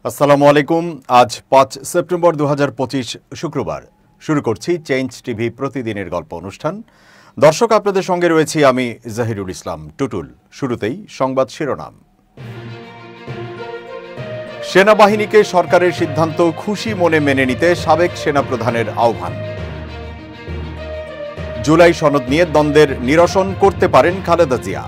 আসসালামু আলাইকুম। আজ 5 সেপ্টেম্বর 2025 শুক্রবার। শুরু করছি চেঞ্জ টিভি প্রতিদিনের গল্প অনুষ্ঠান। দর্শক, আপনাদের সঙ্গে রয়েছি আমি জাহিরুল ইসলাম টুটুল। শুরুতেই সংবাদ শিরোনাম। সেনাবাহিনীকে সরকারের সিদ্ধান্ত খুশি মনে মেনে নিতে সাবেক সেনাপ্রধানের আহ্বান। জুলাই সনদ নিয়ে দ্বন্দ্বের নিরসন করতে পারেন খালেদা জিয়া।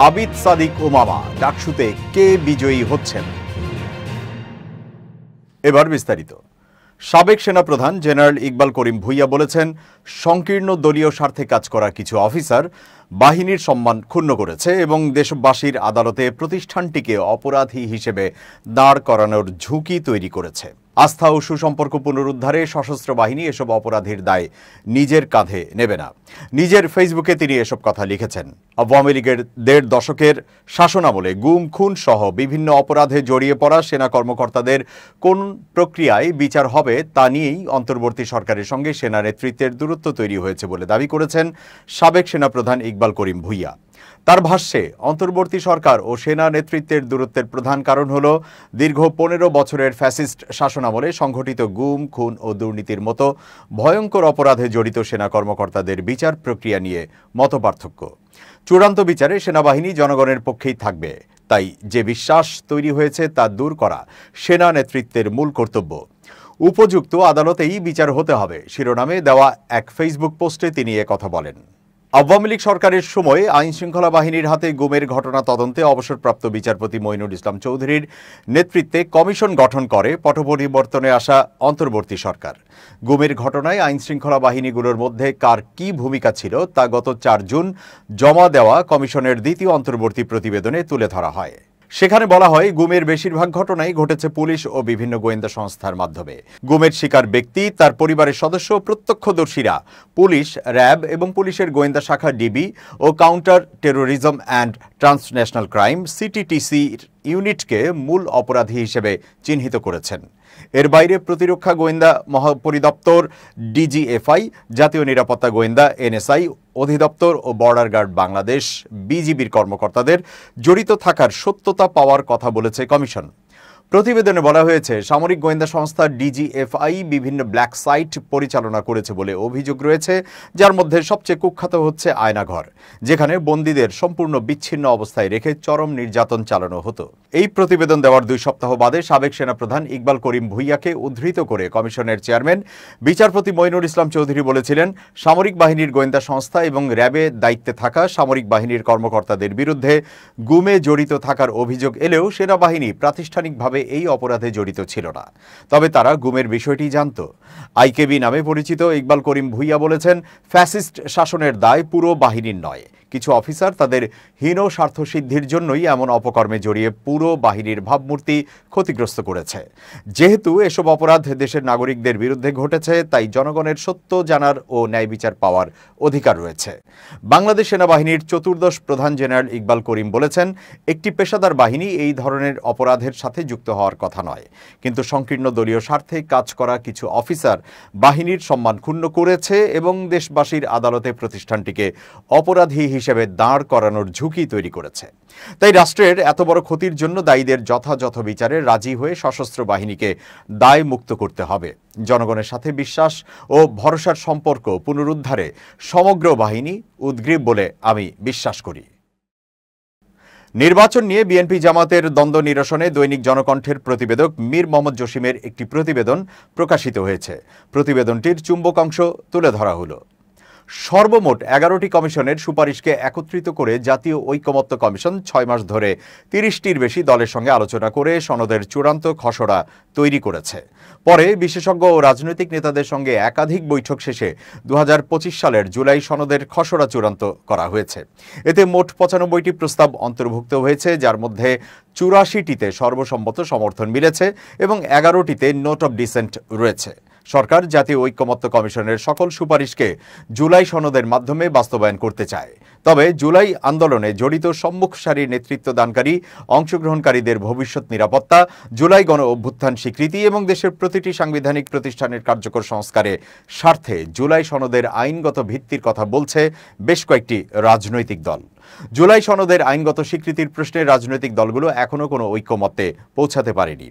আবিদ সাদিক ওমামা ডাকসুতে কে বিজয়ী হচ্ছেন? এবার বিস্তারিত। সাবেক সেনাপ্রধান জেনারেল ইকবাল করিম ভূঁইয়া বলেছেন, সংকীর্ণ দলীয় স্বার্থে কাজ করা কিছু অফিসার বাহিনীর সম্মান ক্ষুণ্ণ করেছে এবং দেশবাসীর আদালতে প্রতিষ্ঠানটিকে অপরাধী হিসেবে দাঁড় করানোর ঝুঁকি তৈরি করেছে। আস্থা ও সুসম্পর্ক পুনরুদ্ধারে সশস্ত্র বাহিনী এসব অপরাধীর দায় নিজের কাঁধে নেবে না। নিজের ফেসবুকে তিনি এসব কথা লিখেছেন। আওয়ামী লীগের 1.5 দশকের শাসনামলে গুম খুন সহ বিভিন্ন অপরাধে জড়িয়ে পড়া সেনা কর্মকর্তাদের কোন প্রক্রিয়ায় বিচার হবে তা নিয়েই অন্তর্বর্তী সরকারের সঙ্গে সেনা নেতৃত্বের দূরত্ব তৈরি হয়েছে বলে দাবি করেছেন সাবেক সেনাপ্রধান ইকবাল করিম ভূঁইয়া। তার ভাষ্যে, অন্তর্বর্তী সরকার ও সেনা নেতৃত্বের দূরত্বের প্রধান কারণ হল দীর্ঘ 15 বছরের ফ্যাসিস্ট শাসনামলে সংঘটিত গুম খুন ও দুর্নীতির মতো ভয়ঙ্কর অপরাধে জড়িত সেনা কর্মকর্তাদের বিচার প্রক্রিয়া নিয়ে মতপার্থক্য। চূড়ান্ত বিচারে সেনাবাহিনী জনগণের পক্ষেই থাকবে, তাই যে বিশ্বাস তৈরি হয়েছে তা দূর করা সেনা নেতৃত্বের মূল কর্তব্য। উপযুক্ত আদালতেই বিচার হতে হবে শিরোনামে দেওয়া এক ফেসবুক পোস্টে তিনি একথা বলেন। আওয়ামী লীগ সরকারের সময় আইন শৃঙ্খলা বাহিনীর হাতে গুমের ঘটনা তদন্তে অবসরপ্রাপ্ত বিচারপতি মঈনুল ইসলাম চৌধুরীর নেতৃত্বে কমিশন গঠন করে পটপরিবর্তনে আসা অন্তর্বর্তী সরকার। গুমের ঘটনায় আইন শৃঙ্খলা বাহিনীগুলোর মধ্যে কার কী ভূমিকা ছিল তা গত 4 জুন জমা দেওয়া কমিশনের দ্বিতীয় অন্তর্বর্তী প্রতিবেদনে তুলে ধরা হয়। সেখানে বলা হয়, গুমের বেশিরভাগ ঘটনাই ঘটেছে পুলিশ ও বিভিন্ন গোয়েন্দা সংস্থার মাধ্যমে। গুমের শিকার ব্যক্তি, তার পরিবারের সদস্য, প্রত্যক্ষদর্শীরা পুলিশ, র্যাব এবং পুলিশের গোয়েন্দা শাখা ডিবি ও counter terrorism and transnational crime CTTC ইউনিটকে মূল অপরাধী হিসেবে চিহ্নিত করেছেন। এর বাইরে প্রতিরক্ষা গোয়েন্দা মহাপরিদপ্তর, ডিজিএফআই, জাতীয় নিরাপত্তা গোয়েন্দা এনএসআই অধিদপ্তর ও বর্ডার গার্ড বাংলাদেশ বিজিবির কর্মকর্তাদের জড়িত থাকার সত্যতা পাওয়ার কথা বলেছে কমিশন। প্রতিবেদনে বলা হয়েছে, সামরিক গোয়েন্দা সংস্থা ডিজিএফআই বিভিন্ন ব্ল্যাক সাইট পরিচালনা করেছে বলে অভিযোগ রয়েছে, যার মধ্যে সবচেয়ে কুখ্যাত হচ্ছে আয়নাঘর, যেখানে বন্দীদের সম্পূর্ণ বিচ্ছিন্ন অবস্থায় রেখে চরম নির্যাতন চালানো হতো। এই প্রতিবেদন দেওয়ার 2 সপ্তাহ বাদে সাবেক সেনাপ্রধান ইকবাল করিম ভূঁইয়াকে উদ্ধৃত করে কমিশনের চেয়ারম্যান বিচারপতি মঈনুল ইসলাম চৌধুরী বলেছিলেন, সামরিক বাহিনীর গোয়েন্দা সংস্থা এবং র্যাবে দায়িত্বে থাকা সামরিক বাহিনীর কর্মকর্তাদের বিরুদ্ধে গুমে জড়িত থাকার অভিযোগ এলেও সেনাবাহিনী প্রাতিষ্ঠানিকভাবে এই অপরাধে জড়িত ছিল না, তবে তারা গুমের বিষয়টি জানত। আইকেবি নামে পরিচিত ইকবাল করিম ভূঁইয়া বলেছেন, ফ্যাসিস্ট শাসনের দায় পুরো বাহিনীর নয়। কিছু অফিসার তাদের হীন স্বার্থ সিদ্ধির জন্যই এমন অপকর্মে জড়িয়ে পুরো বাহিনীর ভাবমূর্তি ক্ষতিগ্রস্ত করেছে। যেহেতু এসব অপরাধ দেশের নাগরিকদের বিরুদ্ধে ঘটেছে, তাই জনগণের সত্য জানার ও ন্যায় বিচার পাওয়ার অধিকার রয়েছে। বাংলাদেশ সেনাবাহিনীর 14th প্রধান জেনারেল ইকবাল করিম বলেছেন, একটি পেশাদার বাহিনী এই ধরনের অপরাধের সাথে যুক্ত হওয়ার কথা নয়, কিন্তু সংকীর্ণ দলীয় স্বার্থে কাজ করা কিছু অফিসার বাহিনীর সম্মান ক্ষুণ্ণ করেছে এবং দেশবাসীর আদালতে প্রতিষ্ঠানটিকে অপরাধী হিসেবে দাঁড় করানোর ঝুঁকি তৈরি করেছে। তাই রাষ্ট্রের এত বড় ক্ষতির জন্য দায়ীদের যথাযথ বিচারে রাজি হয়ে সশস্ত্র বাহিনীকে দায় মুক্ত করতে হবে। জনগণের সাথে বিশ্বাস ও ভরসার সম্পর্ক পুনরুদ্ধারে সমগ্র বাহিনী উদ্গ্রীব বলে আমি বিশ্বাস করি। নির্বাচন নিয়ে বিএনপি জামাতের দ্বন্দ্ব নিরসনে দৈনিক জনকণ্ঠের প্রতিবেদক মীর মোহাম্মদ জসিমের একটি প্রতিবেদন প্রকাশিত হয়েছে। প্রতিবেদনটির চুম্বক অংশ তুলে ধরা হলো। সর্বমোট 11টি কমিশনের সুপারিশকে একত্রিত করে জাতীয় ঐকমত্য কমিশন 6 মাস ধরে 30টির বেশি দলের সঙ্গে আলোচনা করে সনদের চূড়ান্ত খসড়া তৈরি করেছে। পরে বিশেষজ্ঞ ও রাজনৈতিক নেতাদের সঙ্গে একাধিক বৈঠক শেষে 2025 সালের জুলাই সনদের খসড়া চূড়ান্ত করা হয়েছে। এতে মোট 95টি প্রস্তাব অন্তর্ভুক্ত হয়েছে, যার মধ্যে 84টিতে সর্বসম্মত সমর্থন মিলেছে এবং 11টিতে নোট অব ডিসেন্ট রয়েছে। সরকার জাতীয় ঐকমত্য কমিশনের সকল সুপারিশকে জুলাই সনদের মাধ্যমে বাস্তবায়ন করতে চায়। তবে জুলাই আন্দোলনে জড়িত সম্মুখ সারির নেতৃত্বদানকারী অংশগ্রহণকারীদের ভবিষ্যৎ নিরাপত্তা, জুলাই গণ অভ্যুত্থান স্বীকৃতি এবং দেশের প্রতিটি সাংবিধানিক প্রতিষ্ঠানের কার্যকর সংস্কারে স্বার্থে জুলাই সনদের আইনগত ভিত্তির কথা বলছে বেশ কয়েকটি রাজনৈতিক দল। জুলাই সনদের আইনগত স্বীকৃতির প্রশ্নে রাজনৈতিক দলগুলো এখনও কোনো ঐক্যমত্যে পৌঁছাতে পারেনি।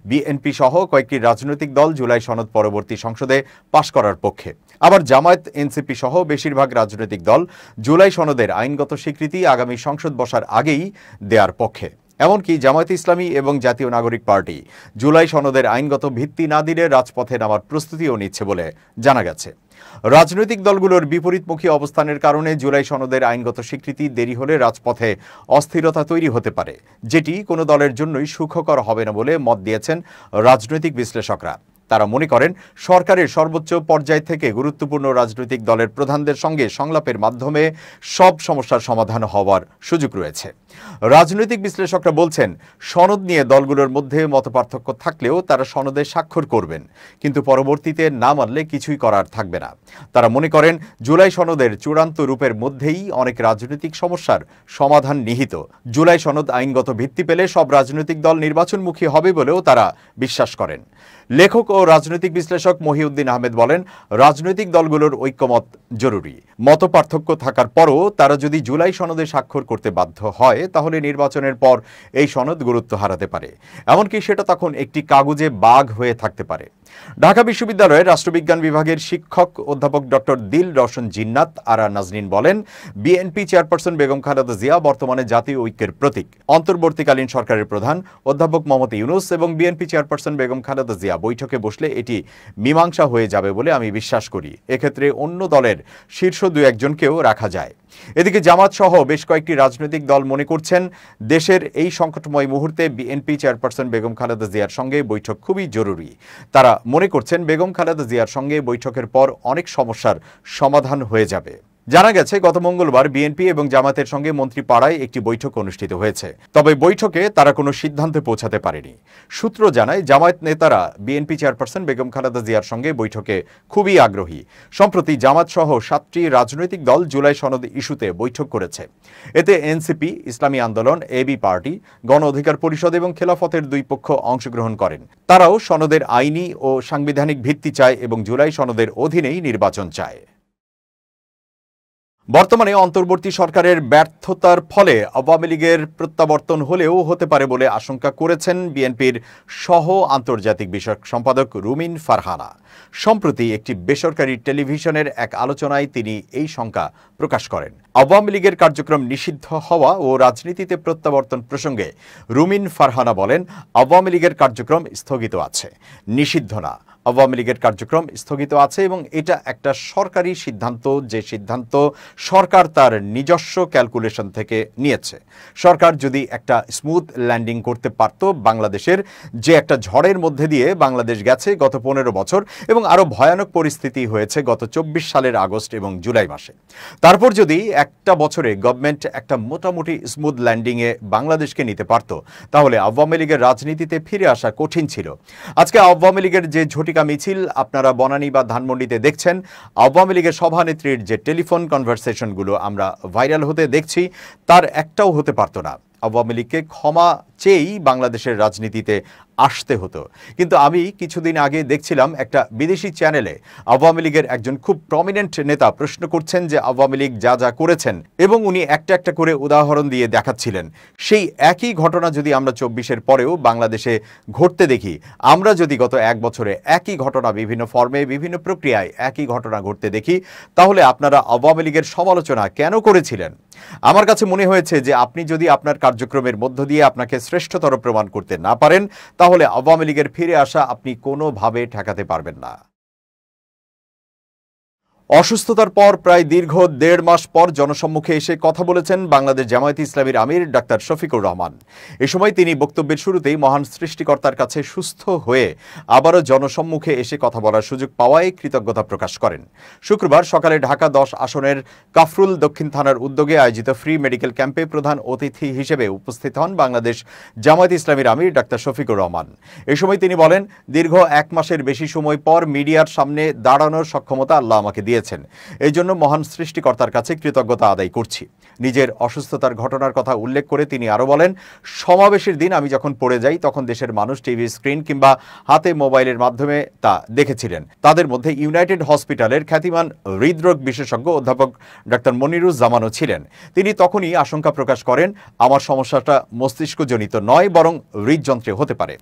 বিএনপি সহ কয়েকটি রাজনৈতিক দল জুলাই সনদ পরবর্তী সংসদে পাশ করার পক্ষে, আবার জামায়াত, এনসিপি সহ বেশিরভাগ রাজনৈতিক দল জুলাই সনদের আইনগত স্বীকৃতি আগামী সংসদ বসার আগেই দেওয়ার পক্ষে। এমনকি জামায়াত ইসলামী এবং জাতীয় নাগরিক পার্টি জুলাই সনদের আইনগত ভিত্তি না দিলে রাজপথে নামার প্রস্তুতিও নিচ্ছে বলে জানা গেছে। রাজনৈতিক দলগুলোর বিপরীতমুখী অবস্থানের কারণে জুলাই সনদের আইনগত স্বীকৃতি দেরি হলে রাজপথে অস্থিরতা তৈরি হতে পারে, যেটি কোনো দলের জন্যই সুখকর হবে না বলে মত দিয়েছেন রাজনৈতিক বিশ্লেষকরা। তারা মনে করেন সরকারের সর্বোচ্চ পর্যায় থেকে গুরুত্বপূর্ণ রাজনৈতিক দলের প্রধানদের সঙ্গে সংলাপের মাধ্যমে সব সমস্যার সমাধান হওয়ার সুযোগ রয়েছে। রাজনৈতিক বিশ্লেষকরা বলছেন, সনদ নিয়ে দলগুলোর মধ্যে মতপার্থক্য থাকলেও তারা সনদে স্বাক্ষর করবেন, কিন্তু পরবর্তীতে না মানলে কিছুই করার থাকবে না। তারা মনে করেন জুলাই সনদের চূড়ান্ত রূপের মধ্যেই অনেক রাজনৈতিক সমস্যার সমাধান নিহিত। জুলাই সনদ আইনগত ভিত্তি পেলে সব রাজনৈতিক দল নির্বাচনমুখী হবে বলেও তারা বিশ্বাস করেন। লেখক ও রাজনৈতিক বিশ্লেষক মহিউদ্দিন আহমেদ বলেন, রাজনৈতিক দলগুলোর ঐক্যমত জরুরি। মতপার্থক্য থাকার পরও তারা যদি জুলাই সনদে স্বাক্ষর করতে বাধ্য হয়, তাহলে নির্বাচনের পর এই সনদ গুরুত্ব হারাতে পারে, এমনকি সেটা তখন একটি কাগজে বাঘ হয়ে থাকতে পারে। ঢাকা বিশ্ববিদ্যালয়ের রাষ্ট্রবিজ্ঞান বিভাগের শিক্ষক অধ্যাপক ডক্টর দিল রওশন জিন্নাত আরা নাজনীন বলেন, বিএনপি চেয়ারপারসন বেগম খালেদা জিয়া বর্তমানে জাতীয় ঐক্যের প্রতীক। অন্তর্বর্তীকালীন সরকারের প্রধান অধ্যাপক মোহাম্মদ ইউনূস এবং বিএনপি চেয়ারপারসন বেগম খালেদা জিয়া বৈঠকে বসলে এটি মীমাংসা হয়ে যাবে বলে আমি বিশ্বাস করি। এক্ষেত্রে অন্য দলের শীর্ষ দু একজনকেও রাখা যায়। এদিকে জামাত সহ বেশ কয়েকটি রাজনৈতিক দল মনে করছেন, দেশের এই সংকটময় মুহূর্তে বিএনপি চেয়ারপারসন বেগম খালেদা জিয়ার সঙ্গে বৈঠক খুবই জরুরি। তারা মনে করছেন বেগম খালেদা জিয়ার সঙ্গে বৈঠকের পর অনেক সমস্যার সমাধান হয়ে যাবে। জানা গেছে, গত মঙ্গলবার বিএনপি এবং জামাতের সঙ্গে মন্ত্রীপাড়ায় একটি বৈঠক অনুষ্ঠিত হয়েছে, তবে বৈঠকে তারা কোনো সিদ্ধান্তে পৌঁছাতে পারেনি। সূত্র জানায়, জামায়াত নেতারা বিএনপি চেয়ারপারসন বেগম খালেদা জিয়ার সঙ্গে বৈঠকে খুবই আগ্রহী। সম্প্রতি জামাত সহ 7টি রাজনৈতিক দল জুলাই সনদ ইস্যুতে বৈঠক করেছে। এতে এনসিপি, ইসলামী আন্দোলন, এবি পার্টি, গণ অধিকার পরিষদ এবং খেলাফতের দুই পক্ষ অংশগ্রহণ করেন। তারাও সনদের আইনি ও সাংবিধানিক ভিত্তি চায় এবং জুলাই সনদের অধীনেই নির্বাচন চায়। বর্তমানে অন্তর্বর্তী সরকারের ব্যর্থতার ফলে আওয়ামী লীগের প্রত্যাবর্তন হলেও হতে পারে বলে আশঙ্কা করেছেন বিএনপির সহ আন্তর্জাতিক বিষয়ক সম্পাদক রুমিন ফারহানা। সম্প্রতি একটি বেসরকারি টেলিভিশনের এক আলোচনায় তিনি এই শঙ্কা প্রকাশ করেন। আওয়ামী লীগের কার্যক্রম নিষিদ্ধ হওয়া ও রাজনীতিতে প্রত্যাবর্তন প্রসঙ্গে রুমিন ফারহানা বলেন, আওয়ামী লীগের কার্যক্রম স্থগিত আছে, নিষিদ্ধ না। আওয়ামী লীগের কার্যক্রম স্থগিত আছে এবং এটা একটা সরকারি সিদ্ধান্ত, যে সিদ্ধান্ত সরকার তার নিজস্ব ক্যালকুলেশন থেকে নিয়েছে। সরকার যদি একটা স্মুথ ল্যান্ডিং করতে পারত, বাংলাদেশের যে একটা ঝড়ের মধ্যে দিয়ে বাংলাদেশ গেছে গত 15 বছর এবং আরও ভয়ানক পরিস্থিতি হয়েছে গত 24 সালের আগস্ট এবং জুলাই মাসে, তারপর যদি একটা বছরে গভর্নমেন্ট একটা মোটামুটি স্মুথ ল্যান্ডিংয়ে বাংলাদেশকে নিতে পারত, তাহলে আওয়ামী লীগের রাজনীতিতে ফিরে আসা কঠিন ছিল। আজকে আওয়ামী লীগের যে মিছিল আপনারা বনানী বা ধানমন্ডিতে দেখছেন, আওয়ামী লীগের সভানেত্রীর যে টেলিফোন কনভারসেশনগুলো আমরা ভাইরাল হতে দেখছি, তার একটাও হতে পারত না। আওয়ামী লীগকে ক্ষমা চেয়েই বাংলাদেশের রাজনীতিতে আসতে হতো। কিন্তু আমি কিছুদিন আগে দেখছিলাম একটা বিদেশি চ্যানেলে আওয়ামী লীগের একজন খুব প্রমিনেন্ট নেতা প্রশ্ন করছেন যে আওয়ামী লীগ যা যা করেছেন, এবং উনি একটা একটা করে উদাহরণ দিয়ে দেখাচ্ছিলেন। সেই একই ঘটনা যদি আমরা 24-এর পরেও বাংলাদেশে ঘটতে দেখি, আমরা যদি গত 1 বছরে একই ঘটনা বিভিন্ন ফর্মে বিভিন্ন প্রক্রিয়ায় একই ঘটনা ঘটতে দেখি, তাহলে আপনারা আওয়ামী লীগের সমালোচনা কেন করেছিলেন? আমার কাছে মনে হয়েছে যে আপনি যদি আপনার কার্যক্রমের মধ্য দিয়ে আপনাকে শ্রেষ্ঠতর প্রমাণ করতে না পারেন, তাহলে আওয়ামী লীগের ফিরে আসা আপনি কোনোভাবে ঠেকাতে পারবেন না। অসুস্থতার পর প্রায় দীর্ঘ 1.5 মাস পর জনসম্মুখে এসে কথা বলেছেন বাংলাদেশ জামায়াতে ইসলামীর আমির ডাক্তার শফিকুর রহমান। এ সময় তিনি বক্তব্যের শুরুতেই মহান সৃষ্টিকর্তার কাছে সুস্থ হয়ে আবারও জনসম্মুখে এসে কথা বলার সুযোগ পাওয়ায় কৃতজ্ঞতা প্রকাশ করেন। শুক্রবার সকালে ঢাকা 10 আসনের কাফরুল দক্ষিণ থানার উদ্যোগে আয়োজিত ফ্রি মেডিকেল ক্যাম্পে প্রধান অতিথি হিসেবে উপস্থিত হন বাংলাদেশ জামায়াতে ইসলামীর আমির ডাক্তার শফিকুর রহমান। এ সময় তিনি বলেন, দীর্ঘ 1 মাসের বেশি সময় পর মিডিয়ার সামনে দাঁড়ানোর সক্ষমতা আল্লাহ আমাকে দিয়েছেন। দিয়েছেন। এই জন্য মহান সৃষ্টিকর্তার কাছে কৃতজ্ঞতা আদায় করছি। নিজের অসুস্থতার ঘটনার কথা উল্লেখ করে তিনি আরও বলেন, সমাবেশের দিন আমি যখন পড়ে যাই তখন দেশের মানুষ টিভি স্ক্রিন কিংবা হাতে মোবাইলের মাধ্যমে তা দেখেছিলেন। তাদের মধ্যে ইউনাইটেড হসপিটালের খ্যাতিমান হৃদরোগ বিশেষজ্ঞ অধ্যাপক ডাক্তার মনিরুজ্জামানও ছিলেন। তিনি তখনই আশঙ্কা প্রকাশ করেন, আমার সমস্যাটা মস্তিষ্কজনিত নয়, বরং হৃদযন্ত্রে হতে পারে।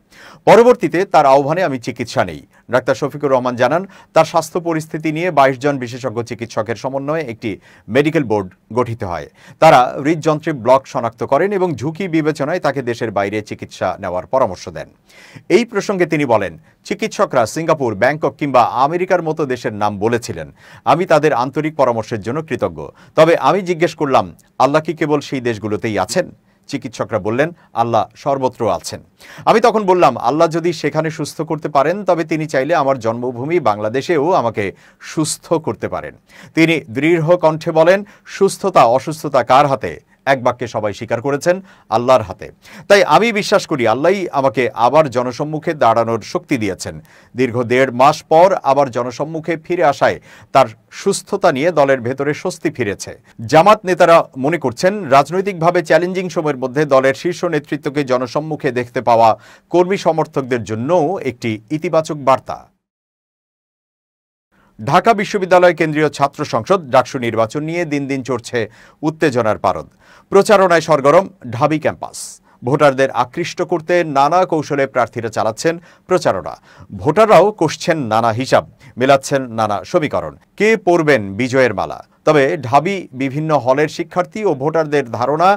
পরবর্তীতে তার আহ্বানে আমি চিকিৎসা নেই। ডাক্তার শফিকুর রহমান জানান, তার স্বাস্থ্য পরিস্থিতি নিয়ে 22 জন বিশেষজ্ঞ চিকিৎসকের সমন্বয়ে একটি মেডিকেল বোর্ড গঠিত হয়। তারা হৃদযন্ত্রে ব্লক শনাক্ত করেন এবং ঝুঁকি বিবেচনায় তাকে দেশের বাইরে চিকিৎসা নেওয়ার পরামর্শ দেন। এই প্রসঙ্গে তিনি বলেন, চিকিৎসকরা সিঙ্গাপুর, ব্যাংকক কিংবা আমেরিকার মতো দেশের নাম বলেছিলেন। আমি তাদের আন্তরিক পরামর্শের জন্য কৃতজ্ঞ। তবে আমি জিজ্ঞেস করলাম, আল্লাহ কি কেবল সেই দেশগুলোতেই আছেন? চিকিৎসকরা বললেন, আল্লাহ সর্বত্র আছেন। আমি তখন বললাম, আল্লাহ যদি সেখানে সুস্থ করতে পারেন তবে তিনি চাইলে আমার জন্মভূমি বাংলাদেশেও আমাকে সুস্থ করতে পারেন। তিনি দৃঢ় কণ্ঠে বলেন, সুস্থতা অসুস্থতা কার হাতে? এক বাক্যে সবাই স্বীকার করেছেন, আল্লাহর হাতে। তাই আমি বিশ্বাস করি আল্লাহই আমাকে আবার জনসম্মুখে দাঁড়ানোর শক্তি দিয়েছেন। দীর্ঘ 1.5 মাস পর আবার জনসম্মুখে ফিরে আসায় তার সুস্থতা নিয়ে দলের ভেতরে স্বস্তি ফিরেছে। জামাত নেতারা মনে করছেন, রাজনৈতিকভাবে চ্যালেঞ্জিং সময়ের মধ্যে দলের শীর্ষ নেতৃত্বকে জনসম্মুখে দেখতে পাওয়া কর্মী সমর্থকদের জন্যও একটি ইতিবাচক বার্তা। ঢাকা বিশ্ববিদ্যালয় কেন্দ্রীয় ছাত্র সংসদ ডাকসু নির্বাচন নিয়ে দিন দিন চড়ছে উত্তেজনার পারদ। প্রচারণায় সরগরম ঢাবি ক্যাম্পাস। ভোটারদের আকৃষ্ট করতে নানা কৌশলে প্রার্থীরা চালাচ্ছেন প্রচারণা। ভোটাররাও কষছেন নানা হিসাব, মেলাচ্ছেন নানা সমীকরণ। কে পরবেন বিজয়ের মালা? তবে ঢাবি বিভিন্ন হলের শিক্ষার্থী ও ভোটারদের ধারণা,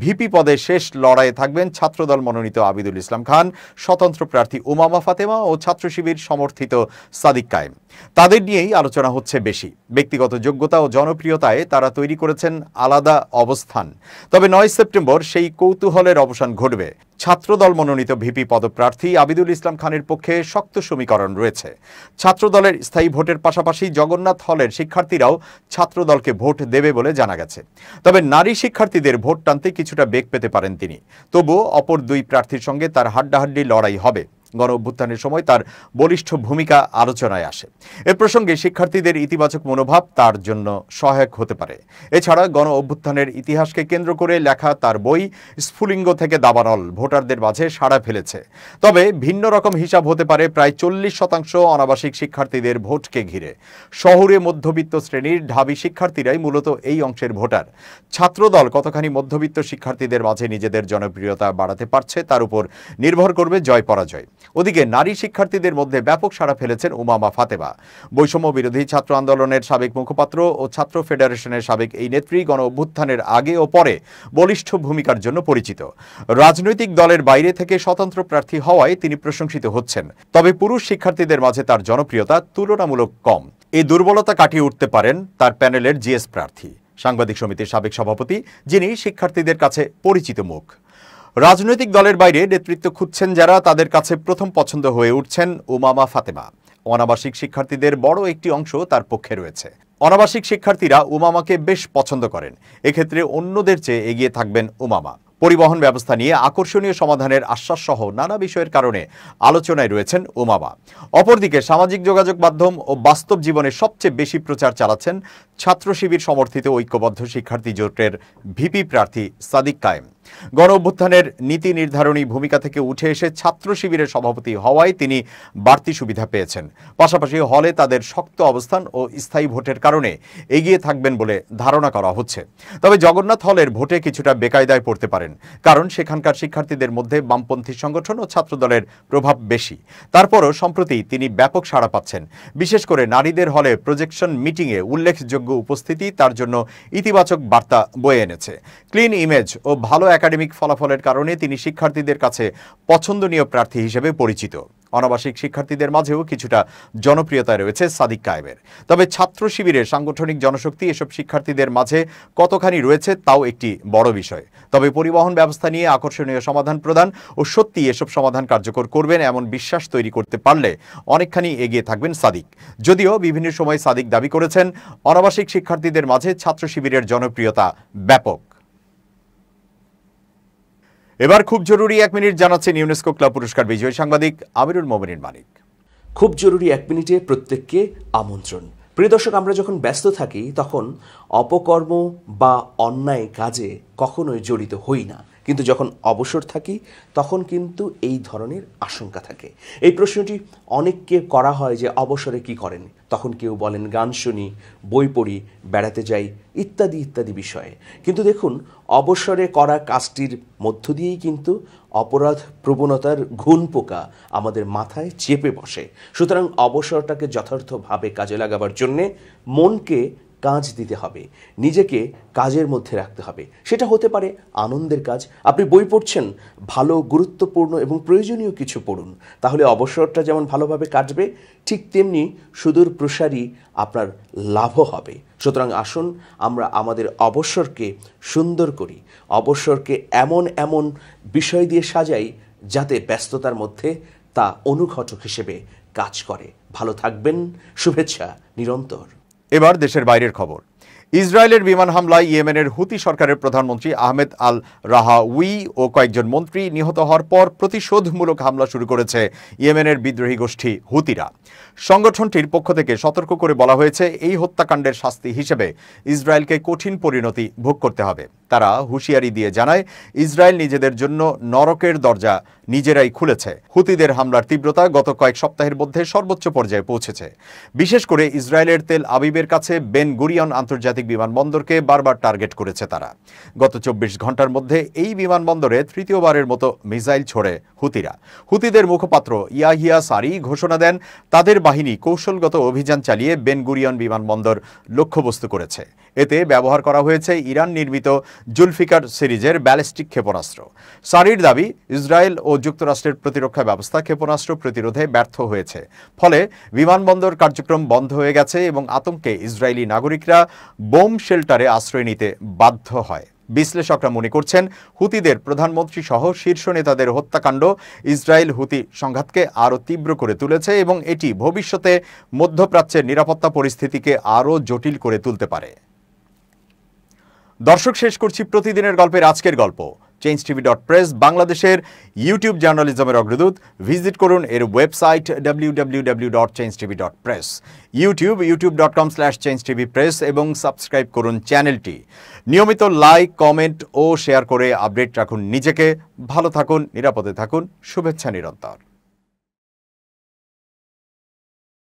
ভিপি পদে শেষ লড়াইয়ে থাকবেন ছাত্রদল মনোনীত আবিদুল ইসলাম খান, স্বতন্ত্র প্রার্থী উমামা ফাতেমা ও ছাত্র শিবির সমর্থিত সাদিক কায়েম। তাদের নিয়েই আলোচনা হচ্ছে বেশি। ব্যক্তিগত যোগ্যতা ও জনপ্রিয়তায় তারা তৈরি করেছেন আলাদা অবস্থান। তবে 9 সেপ্টেম্বর সেই কৌতূহলের অবসান ঘটবে। ছাত্রদল মনোনীত ভিপি পদপ্রার্থী আবিদুল ইসলাম খানের পক্ষে শক্ত সমীকরণ রয়েছে। ছাত্রদলের স্থায়ী ভোটের পাশাপাশি জগন্নাথ হলের শিক্ষার্থীরাও ছাত্রদলকে ভোট দেবে বলে জানা গেছে। তবে নারী শিক্ষার্থীদের ভোট টানতে কিছুটা বেগ পেতে পারেন তিনি। তবুও অপর 2 প্রার্থীর সঙ্গে তার হাড্ডাহাড্ডি লড়াই হবে। গণ অভ্যুত্থানের সময় তার বলিষ্ঠ ভূমিকা আলোচনায় আসে। এ প্রসঙ্গে শিক্ষার্থীদের ইতিবাচক মনোভাব তার জন্য সহায়ক হতে পারে। এছাড়া গণ অভ্যুত্থানের ইতিহাসকে কেন্দ্র করে লেখা তার বই স্ফুলিঙ্গ থেকে দাবানল ভোটারদের মাঝে সাড়া ফেলেছে। তবে ভিন্ন রকম হিসাব হতে পারে প্রায় 40% অনাবাসিক শিক্ষার্থীদের ভোটকে ঘিরে। শহুরে মধ্যবিত্ত শ্রেণীর ঢাবি শিক্ষার্থীরাই মূলত এই অংশের ভোটার। ছাত্রদল কতখানি মধ্যবিত্ত শিক্ষার্থীদের মাঝে নিজেদের জনপ্রিয়তা বাড়াতে পারছে তার উপর নির্ভর করবে জয় পরাজয়। ওদিকে নারী শিক্ষার্থীদের মধ্যে ব্যাপক সাড়া ফেলেছেন উমামা ফাতেমা। বৈষম্য বিরোধী ছাত্র আন্দোলনের সাবেক মুখপাত্র ও ছাত্র ফেডারেশনের সাবেক এই নেত্রী গণ অভ্যুত্থানের আগে ও পরে বলিষ্ঠ ভূমিকার জন্য পরিচিত। রাজনৈতিক দলের বাইরে থেকে স্বতন্ত্র প্রার্থী হওয়ায় তিনি প্রশংসিত হচ্ছেন। তবে পুরুষ শিক্ষার্থীদের মাঝে তার জনপ্রিয়তা তুলনামূলক কম। এই দুর্বলতা কাটিয়ে উঠতে পারেন তার প্যানেলের জিএস প্রার্থী, সাংবাদিক সমিতির সাবেক সভাপতি, যিনি শিক্ষার্থীদের কাছে পরিচিত মুখ। রাজনৈতিক দলের বাইরে নেতৃত্ব খুঁজছেন যারা, তাদের কাছে প্রথম পছন্দ হয়ে উঠছেন উমামা ফাতেমা। অনাবাসিক শিক্ষার্থীদের বড় একটি অংশ তার পক্ষে রয়েছে। অনাবাসিক শিক্ষার্থীরা উমামাকে বেশ পছন্দ করেন। এক্ষেত্রে অন্যদের চেয়ে এগিয়ে থাকবেন উমামা। পরিবহন ব্যবস্থা নিয়ে আকর্ষণীয় সমাধানের আশ্বাস সহ নানা বিষয়ের কারণে আলোচনায় রয়েছেন উমামা। অপরদিকে সামাজিক যোগাযোগ মাধ্যম ও বাস্তব জীবনে সবচেয়ে বেশি প্রচার চালাচ্ছেন ছাত্র শিবির সমর্থিত ঐক্যবদ্ধ শিক্ষার্থী জোটের ভিপি প্রার্থী সাদিক কায়েম। গণ অভ্যুত্থানের নীতি নির্ধারণী ভূমিকা থেকে উঠে এসে ছাত্র শিবিরের সভাপতি হওয়ায় তিনি বাড়তি সুবিধা পেয়েছেন। পাশাপাশি হলে তাদের শক্ত অবস্থান ও স্থায়ী ভোটের কারণে এগিয়ে থাকবেন বলে ধারণা করা হচ্ছে। তবে জগন্নাথ হলের ভোটে কিছুটা বেকায়দায় পড়তে পারেন, কারণ সেখানকার শিক্ষার্থীদের মধ্যে বামপন্থী সংগঠন ও ছাত্রদলের প্রভাব বেশি। তারপরও সম্প্রতি তিনি ব্যাপক সাড়া পাচ্ছেন। বিশেষ করে নারীদের হলে প্রজেকশন মিটিংয়ে উল্লেখযোগ্য উপস্থিতি তার জন্য ইতিবাচক বার্তা বয়ে এনেছে। ক্লিন ইমেজ ও ভালো একাডেমিক ফলাফলের কারণে তিনি শিক্ষার্থীদের কাছে পছন্দনীয় প্রার্থী হিসেবে পরিচিত। অনাবাসিক শিক্ষার্থীদের মাঝেও কিছুটা জনপ্রিয়তা রয়েছে সাদিক কায়েমের। তবে ছাত্র শিবিরের সাংগঠনিক জনশক্তি এসব শিক্ষার্থীদের মাঝে কতখানি রয়েছে তাও একটি বড় বিষয়। তবে পরিবহন ব্যবস্থা নিয়ে আকর্ষণীয় সমাধান প্রদান ও সত্যি এসব সমাধান কার্যকর করবেন এমন বিশ্বাস তৈরি করতে পারলে অনেকখানি এগিয়ে থাকবেন সাদিক। যদিও বিভিন্ন সময় সাদিক দাবি করেছেন অনাবাসিক শিক্ষার্থীদের মাঝে ছাত্র শিবিরের জনপ্রিয়তা ব্যাপক। এবার খুব জরুরি 1 মিনিট জানাচ্ছেন ইউনেস্কো ক্লাব পুরস্কার বিজয়ী সাংবাদিক আমিরুল মোমিনিন মানিক। খুব জরুরি 1 মিনিটে প্রত্যেককে আমন্ত্রণ। প্রিয় দর্শক, আমরা যখন ব্যস্ত থাকি তখন অপকর্ম বা অন্যায় কাজে কখনোই জড়িত হই না, কিন্তু যখন অবসর থাকি তখন কিন্তু এই ধরনের আশঙ্কা থাকে। এই প্রশ্নটি অনেককে করা হয় যে অবসরে কি করেন? তখন কেউ বলেন গান শুনি, বই পড়ি, বেড়াতে যাই, ইত্যাদি ইত্যাদি বিষয়ে। কিন্তু দেখুন, অবসরে করা কাজটির মধ্য দিয়েই কিন্তু অপরাধ প্রবণতার ঘুণ পোকা আমাদের মাথায় চেপে বসে। সুতরাং অবসরটাকে যথার্থভাবে কাজে লাগাবার জন্যে মনকে কাজ দিতে হবে, নিজেকে কাজের মধ্যে রাখতে হবে। সেটা হতে পারে আনন্দের কাজ। আপনি বই পড়ছেন, ভালো, গুরুত্বপূর্ণ এবং প্রয়োজনীয় কিছু পড়ুন, তাহলে অবসরটা যেমন ভালোভাবে কাটবে, ঠিক তেমনি সুদূর প্রসারী আপনার লাভও হবে। সুতরাং আসুন আমরা আমাদের অবসরকে সুন্দর করি, অবসরকে এমন এমন বিষয় দিয়ে সাজাই যাতে ব্যস্ততার মধ্যে তা অনুঘটক হিসেবে কাজ করে। ভালো থাকবেন, শুভেচ্ছা নিরন্তর। এবার দেশের বাইরের খবর। ইসরায়েলের বিমান হামলায় ইয়েমেনের হুতি সরকারের প্রধানমন্ত্রী আহমেদ আল রাহাউই ও কয়েকজন মন্ত্রী নিহত হওয়ার পর প্রতিশোধমূলক হামলা শুরু করেছে ইয়েমেনের বিদ্রোহী গোষ্ঠী হুতিরা। সংগঠনটির পক্ষ থেকে সতর্ক করে বলা হয়েছে, এই হত্যাকাণ্ডের শাস্তি হিসেবে ইসরায়েলকে কঠিন পরিণতি ভোগ করতে হবে। তারা হুঁশিয়ারি দিয়ে জানায়, ইসরায়েল নিজেদের জন্য নরকের দরজা নিজেরাই খুলেছে। হুতিদের হামলার তীব্রতা গত কয়েক সপ্তাহের মধ্যে সর্বোচ্চ পর্যায়ে পৌঁছেছে। বিশেষ করে ইসরায়েলের তেল আবিবের কাছে বেন গুরিয়ন আন্তর্জাতিক বিমানবন্দরকে বারবার টার্গেট করেছে তারা। গত 24 ঘন্টার মধ্যে এই বিমানবন্দরে তৃতীয়বারের মতো মিসাইল ছোড়ে হুতিরা। হুতিদের মুখপাত্র ইয়াহিয়া সারি ঘোষণা দেন, তাদের বাহিনী কৌশলগত অভিযান চালিয়ে বেন গুরিয়ন বিমানবন্দর লক্ষ্যবস্তু করেছে। এতে ব্যবহার করা হয়েছে ইরান নির্মিত জুলফিকার সিরিজের ব্যালিস্টিক ক্ষেপণাস্ত্র। সারির দাবি, ইসরায়েল ও যুক্তরাষ্ট্রের প্রতিরক্ষা ব্যবস্থা ক্ষেপণাস্ত্র প্রতিরোধে ব্যর্থ হয়েছে। ফলে বিমানবন্দর কার্যক্রম বন্ধ হয়ে গেছে এবং আতঙ্কে ইসরায়েলি নাগরিকরা বোম শেল্টারে আশ্রয় নিতে বাধ্য হয়। বিশ্লেষকরা মনে করছেন, হুতিদের প্রধানমন্ত্রী সহ শীর্ষ নেতাদের হত্যাকাণ্ড ইসরায়েল হুতি সংঘাতকে আরও তীব্র করে তুলেছে এবং এটি ভবিষ্যতে মধ্যপ্রাচ্যের নিরাপত্তা পরিস্থিতিকে আরও জটিল করে তুলতে পারে। দর্শক, শেষ করছি প্রতিদিনের গল্পের আজকের গল্প। changetv.press বাংলাদেশের ইউটিউব জার্নালিজমের অগ্রদূত। ভিজিট করুন এর ওয়েবসাইট www.changetv.press, youtube.com/changetvpress এবং সাবস্ক্রাইব করুন চ্যানেলটি। নিয়মিত লাইক, কমেন্ট ও শেয়ার করে আপডেট রাখুন নিজেকে। ভালো থাকুন, নিরাপদে থাকুন, শুভেচ্ছা নিরন্তর।